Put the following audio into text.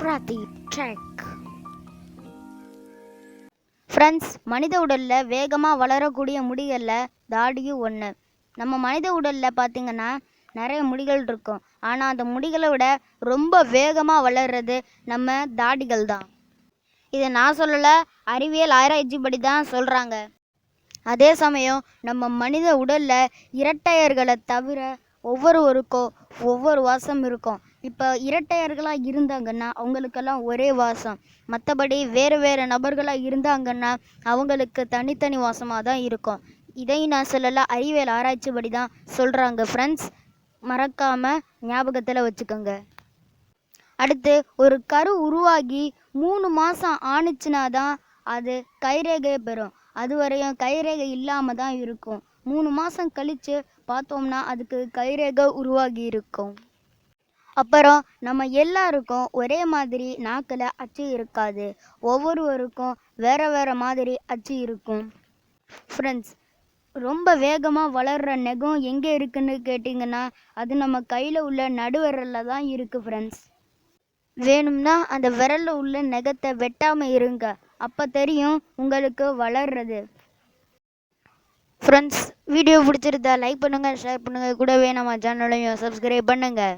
Gujarati trek. Friends, மனித உடலில் வேகமாக வளரக்கூடிய முடிகளில் தாடியும் ஒன்று. நம்ம மனித உடலில் பார்த்திங்கன்னா நிறைய முடிகள் இருக்கும். ஆனால் அந்த முடிகளை விட ரொம்ப வேகமாக வளர்கிறது நம்ம தாடிகள் தான். இதை நான் சொல்லலை, அறிவியல் ஆராய்ச்சி படி தான் சொல்கிறாங்க. அதே சமயம் நம்ம மனித உடலில் இரட்டையர்களை தவிர ஒவ்வொருவருக்கும் ஒவ்வொரு வாசம் இருக்கும். இப்போ இரட்டையர்களாக இருந்தாங்கன்னா அவங்களுக்கெல்லாம் ஒரே வாசம். மற்றபடி வேறு வேறு நபர்களாக இருந்தாங்கன்னா அவங்களுக்கு தனித்தனி வாசமாக தான் இருக்கும். இதையும் நான் சொல்லலை, அறிவியல் ஆராய்ச்சி படி தான் சொல்கிறாங்க. ஃப்ரெண்ட்ஸ், மறக்காமல் ஞாபகத்தில் வச்சுக்கோங்க. அடுத்து, ஒரு கரு உருவாகி 3 மாதம் ஆணுச்சுன்னா தான் அது கைரேகையை பெறும். அது வரையும் கைரேகை இல்லாமல் தான் இருக்கும். 3 மாதம் கழித்து பார்த்தோம்னா அதுக்கு கைரேகை உருவாகி இருக்கும். அப்புறம் நம்ம எல்லாருக்கும் ஒரே மாதிரி நாக்கில் அச்சு இருக்காது. ஒவ்வொருவருக்கும் வேறு வேறு மாதிரி அச்சு இருக்கும். ஃப்ரெண்ட்ஸ், ரொம்ப வேகமாக வளர்கிற நகம் எங்கே இருக்குன்னு கேட்டிங்கன்னா அது நம்ம கையில் உள்ள நடுவிரலில் தான் இருக்குது. ஃப்ரெண்ட்ஸ், வேணும்னா அந்த விரலில் உள்ள நகத்தை வெட்டாமல் இருங்க, அப்போ தெரியும் உங்களுக்கு வளர்றது. ஃப்ரெண்ட்ஸ், வீடியோ பிடிச்சிருந்தா லைக் பண்ணுங்கள், ஷேர் பண்ணுங்கள், கூடவே நம்ம சேனலையும் சப்ஸ்கிரைப் பண்ணுங்கள்.